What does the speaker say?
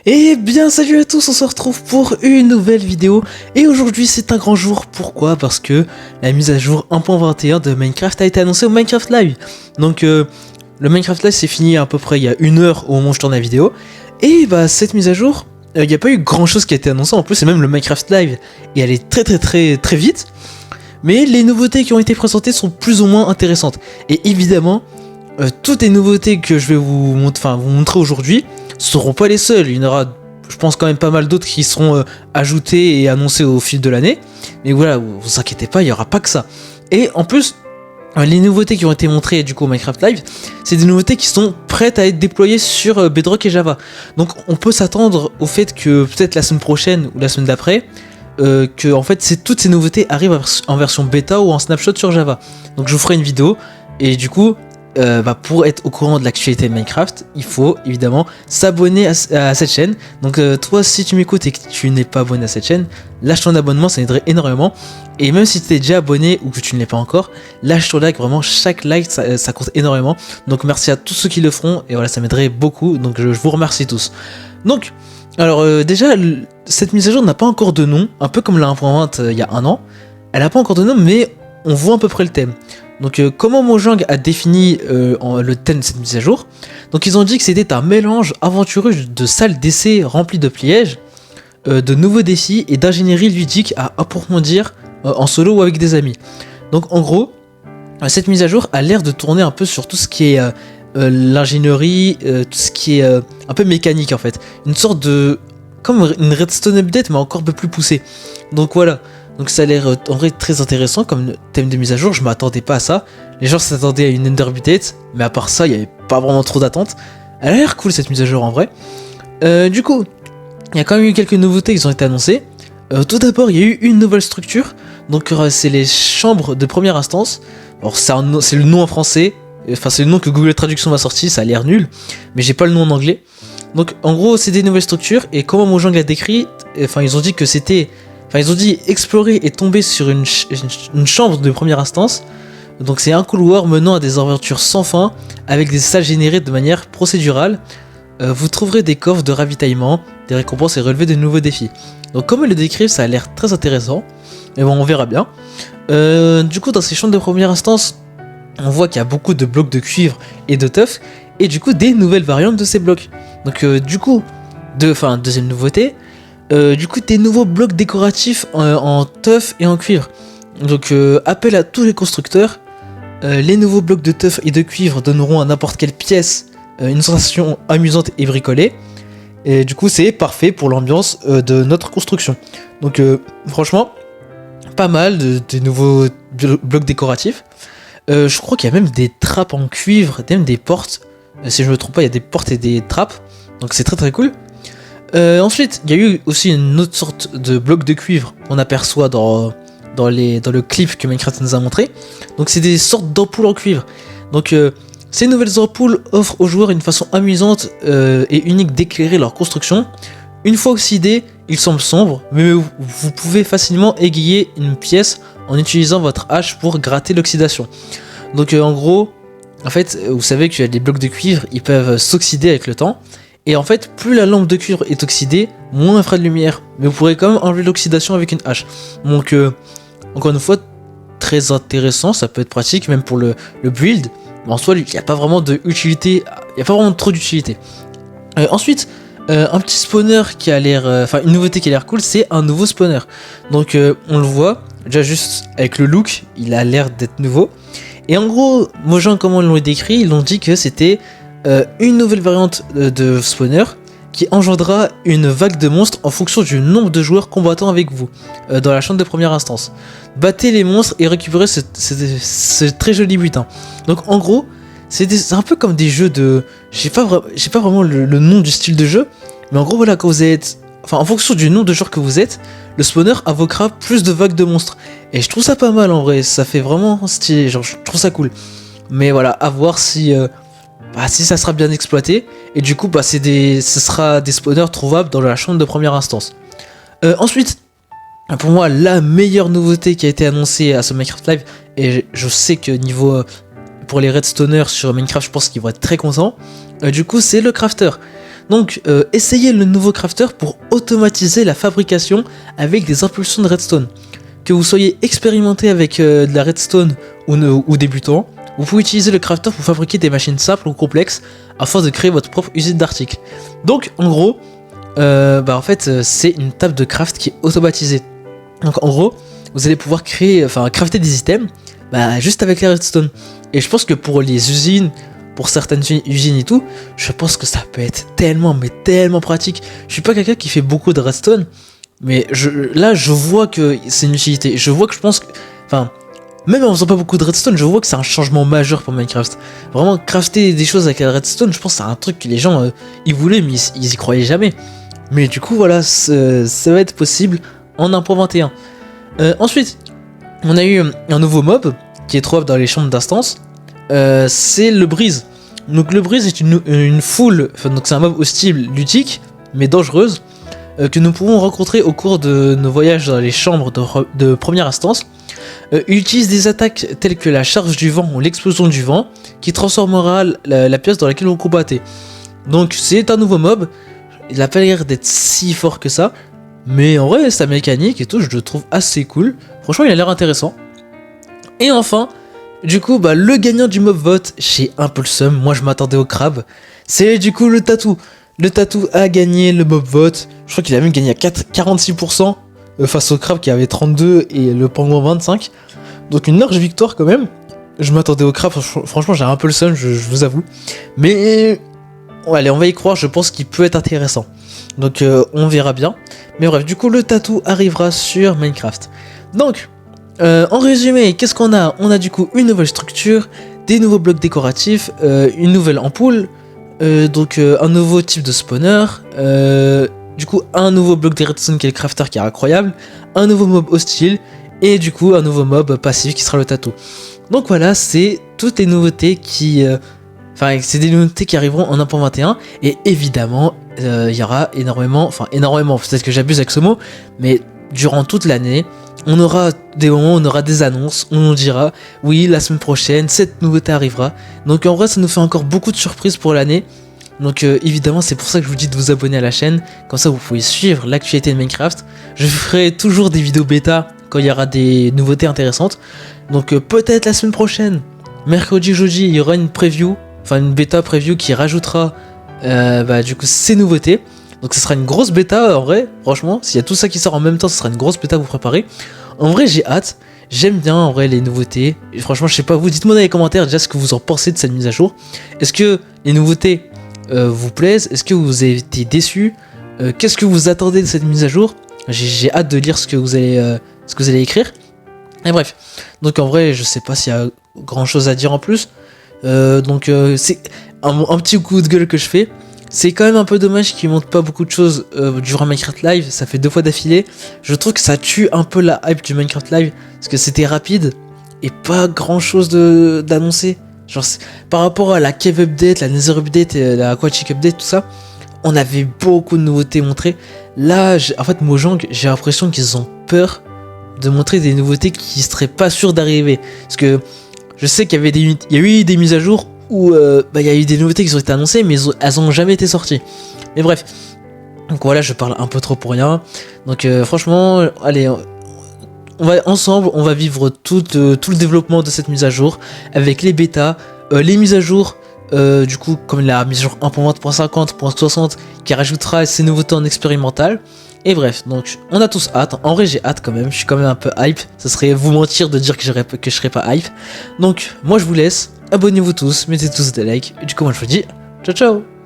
Eh bien salut à tous, on se retrouve pour une nouvelle vidéo et aujourd'hui c'est un grand jour. Pourquoi? Parce que la mise à jour 1.21 de Minecraft a été annoncée au Minecraft Live. Donc le Minecraft Live c'est fini à peu près il y a 1 heure au moment où je tourne la vidéo. Et bah cette mise à jour, il n'y a pas eu grand chose qui a été annoncé, en plus c'est même le Minecraft Live et elle est très vite. Mais les nouveautés qui ont été présentées sont plus ou moins intéressantes. Et évidemment, toutes les nouveautés que je vais vous montrer aujourd'hui seront pas les seules. Il y en aura, je pense, quand même pas mal d'autres qui seront ajoutées et annoncées au fil de l'année. Mais voilà, vous inquiétez pas, il y aura pas que ça. Et en plus, les nouveautés qui ont été montrées du coup au Minecraft Live, c'est des nouveautés qui sont prêtes à être déployées sur Bedrock et Java. Donc on peut s'attendre au fait que peut-être la semaine prochaine ou la semaine d'après, que en fait toutes ces nouveautés arrivent en version bêta ou en snapshot sur Java. Donc je vous ferai une vidéo et du coup pour être au courant de l'actualité de Minecraft, il faut évidemment s'abonner à cette chaîne. Donc toi, si tu m'écoutes et que tu n'es pas abonné à cette chaîne, lâche ton abonnement, ça m'aiderait énormément. Et même si tu es déjà abonné ou que tu ne l'es pas encore, lâche ton like, vraiment chaque like ça compte énormément. Donc merci à tous ceux qui le feront et voilà, ça m'aiderait beaucoup. Donc je vous remercie tous. Donc alors déjà cette mise à jour n'a pas encore de nom, un peu comme la 1.20 il y a un an. Elle n'a pas encore de nom, mais on voit à peu près le thème. Donc comment Mojang a défini le thème de cette mise à jour? Donc ils ont dit que c'était un mélange aventureux de salles d'essai remplies de pièges, de nouveaux défis et d'ingénierie ludique à approfondir en solo ou avec des amis. Donc en gros, cette mise à jour a l'air de tourner un peu sur tout ce qui est l'ingénierie, tout ce qui est un peu mécanique en fait. Une sorte de... comme une Redstone update mais encore un peu plus poussée. Donc voilà. Donc ça a l'air en vrai très intéressant comme thème de mise à jour, je m'attendais pas à ça. Les gens s'attendaient à une Ender update, mais à part ça, il n'y avait pas vraiment trop d'attentes. Elle a l'air cool cette mise à jour en vrai. Du coup, il y a quand même eu quelques nouveautés qui ont été annoncées. Tout d'abord, il y a eu une nouvelle structure. Donc c'est les chambres de première instance. Alors c'est le nom en français, enfin c'est le nom que Google Traduction m'a sorti, ça a l'air nul, mais j'ai pas le nom en anglais. Donc en gros, c'est des nouvelles structures et comment Mojang l'a décrit, enfin ils ont dit que c'était... Enfin, ils ont dit explorer et tomber sur une chambre de première instance. Donc, c'est un couloir menant à des aventures sans fin avec des salles générées de manière procédurale. Vous trouverez des coffres de ravitaillement, des récompenses et relever de nouveaux défis. Donc, comme ils le décrivent, ça a l'air très intéressant. Mais bon, on verra bien. Du coup, dans ces chambres de première instance, on voit qu'il y a beaucoup de blocs de cuivre et de teuf. Et du coup, des nouvelles variantes de ces blocs. Donc, du coup, deuxième nouveauté. Du coup des nouveaux blocs décoratifs en teuf et en cuivre. Donc appel à tous les constructeurs. Les nouveaux blocs de teuf et de cuivre donneront à n'importe quelle pièce une sensation amusante et bricolée. Et du coup c'est parfait pour l'ambiance de notre construction. Donc franchement pas mal de nouveaux blocs décoratifs. Je crois qu'il y a même des trappes en cuivre, même des portes. Si je me trompe pas, il y a des portes et des trappes. Donc c'est très cool. Ensuite, il y a eu aussi une autre sorte de bloc de cuivre qu'on aperçoit dans le clip que Minecraft nous a montré. Donc c'est des sortes d'ampoules en cuivre. Donc ces nouvelles ampoules offrent aux joueurs une façon amusante et unique d'éclairer leur construction. Une fois oxydés, ils semblent sombres, mais vous pouvez facilement égayer une pièce en utilisant votre hache pour gratter l'oxydation. Donc en gros, en fait, vous savez que les blocs de cuivre, ils peuvent s'oxyder avec le temps. Et en fait, plus la lampe de cuivre est oxydée, moins elle fera de lumière. Mais vous pourrez quand même enlever l'oxydation avec une hache. Donc, encore une fois, très intéressant, ça peut être pratique, même pour le build. Mais en soi, il n'y a pas vraiment d'utilité, il n'y a pas vraiment trop d'utilité. Ensuite, un petit spawner qui a l'air... Enfin, une nouveauté qui a l'air cool, c'est un nouveau spawner. Donc, on le voit, déjà juste avec le look, il a l'air d'être nouveau. Et en gros, Mojang, comment ils l'ont décrit, ils l'ont dit que c'était... une nouvelle variante de spawner qui engendrera une vague de monstres en fonction du nombre de joueurs combattant avec vous dans la chambre de première instance. Battez les monstres et récupérez ce très joli butin. Donc en gros, c'est un peu comme des jeux de... Je sais pas vraiment le nom du style de jeu, mais en gros voilà, quand vous êtes... Enfin en fonction du nombre de joueurs que vous êtes, le spawner invoquera plus de vagues de monstres. Et je trouve ça pas mal en vrai, ça fait vraiment stylé, genre je trouve ça cool. Mais voilà, à voir si ça sera bien exploité, et du coup ce sera des spawners trouvables dans la chambre de première instance. Ensuite, pour moi la meilleure nouveauté qui a été annoncée à ce Minecraft Live, et je sais que niveau pour les Redstoners sur Minecraft, je pense qu'ils vont être très contents, du coup c'est le crafter. Donc essayez le nouveau crafter pour automatiser la fabrication avec des impulsions de redstone. Que vous soyez expérimenté avec de la redstone ou débutant, vous pouvez utiliser le crafter pour fabriquer des machines simples ou complexes afin de créer votre propre usine d'articles. Donc en gros, en fait c'est une table de craft qui est automatisée. Donc en gros, vous allez pouvoir crafter des items juste avec la redstone. Et je pense que pour les usines, pour certaines usines et tout, je pense que ça peut être tellement pratique. Je suis pas quelqu'un qui fait beaucoup de redstone, mais là je vois que c'est une utilité. Je vois que même en faisant pas beaucoup de redstone, je vois que c'est un changement majeur pour Minecraft. Vraiment, crafter des choses avec la redstone, je pense que c'est un truc que les gens ils voulaient, mais ils y croyaient jamais. Mais du coup, voilà, ça va être possible en 1.21. Ensuite, on a eu un nouveau mob qui est trouvable dans les chambres d'instance. C'est le brise. Donc le brise est une foule, donc c'est un mob hostile, ludique, mais dangereuse, que nous pourrons rencontrer au cours de nos voyages dans les chambres de première instance. Il utilise des attaques telles que la charge du vent ou l'explosion du vent, qui transformera la pièce dans laquelle vous combattez. Donc c'est un nouveau mob, il n'a pas l'air d'être si fort que ça, mais en vrai sa mécanique et tout, je le trouve assez cool. Franchement il a l'air intéressant. Et enfin, du coup, le gagnant du mob vote, j'ai un peu le seum, moi je m'attendais au crabe. C'est du coup le tatou. Le tatou a gagné le mob vote, je crois qu'il a même gagné à 46%. Face au crabe qui avait 32 et le pangouin 25. Donc une large victoire quand même. Je m'attendais au crabe, franchement j'ai un peu le seum, je vous avoue. Mais allez, on va y croire, je pense qu'il peut être intéressant. Donc on verra bien. Mais bref, du coup le tatou arrivera sur Minecraft. Donc, en résumé, qu'est-ce qu'on a? On a du coup une nouvelle structure, des nouveaux blocs décoratifs, une nouvelle ampoule, un nouveau type de spawner, du coup un nouveau bloc de redstone qui est le crafter qui est incroyable, un nouveau mob hostile et du coup un nouveau mob passif qui sera le tatou. Donc voilà, c'est toutes les nouveautés c'est des nouveautés qui arriveront en 1.21 et évidemment il y aura énormément, peut-être que j'abuse avec ce mot, mais durant toute l'année, on aura des moments où on aura des annonces, où on dira oui la semaine prochaine cette nouveauté arrivera. Donc en vrai ça nous fait encore beaucoup de surprises pour l'année. Donc évidemment c'est pour ça que je vous dis de vous abonner à la chaîne, comme ça vous pouvez suivre l'actualité de Minecraft. Je ferai toujours des vidéos bêta quand il y aura des nouveautés intéressantes. Donc peut-être la semaine prochaine, mercredi, jeudi, il y aura une bêta preview qui rajoutera du coup ces nouveautés. Donc ce sera une grosse bêta en vrai, franchement, s'il y a tout ça qui sort en même temps, ce sera une grosse bêta à vous préparer. En vrai j'ai hâte, j'aime bien en vrai les nouveautés. Et franchement je sais pas, vous dites-moi dans les commentaires déjà ce que vous en pensez de cette mise à jour. Est-ce que les nouveautés vous plaisent? Est-ce que vous avez été déçus? Qu'est-ce que vous attendez de cette mise à jour? J'ai hâte de lire ce que vous allez écrire. Et bref, donc en vrai je sais pas s'il y a grand chose à dire en plus. C'est un petit coup de gueule que je fais. C'est quand même un peu dommage qu'ils montrent pas beaucoup de choses durant Minecraft Live, ça fait 2 fois d'affilée. Je trouve que ça tue un peu la hype du Minecraft Live, parce que c'était rapide et pas grand chose d'annoncer. Genre par rapport à la Cave Update, la Nether Update et la Aquatic Update, tout ça, on avait beaucoup de nouveautés montrées. Là, en fait, Mojang, j'ai l'impression qu'ils ont peur de montrer des nouveautés qui seraient pas sûres d'arriver. Parce que je sais qu'il y a eu des mises à jour où il y a eu des nouveautés qui ont été annoncées, mais elles ont jamais été sorties. Mais bref, donc voilà, je parle un peu trop pour rien. Donc franchement, allez, on va vivre tout le développement de cette mise à jour avec les bêtas, les mises à jour. Du coup, comme la mise à jour 1.20.50.60 qui rajoutera ces nouveautés en expérimental. Et bref, donc on a tous hâte. En vrai, j'ai hâte quand même. Je suis quand même un peu hype. Ça serait vous mentir de dire que je serais pas hype. Donc, moi je vous laisse. Abonnez-vous tous, mettez tous des likes. Et du coup, moi je vous dis ciao ciao.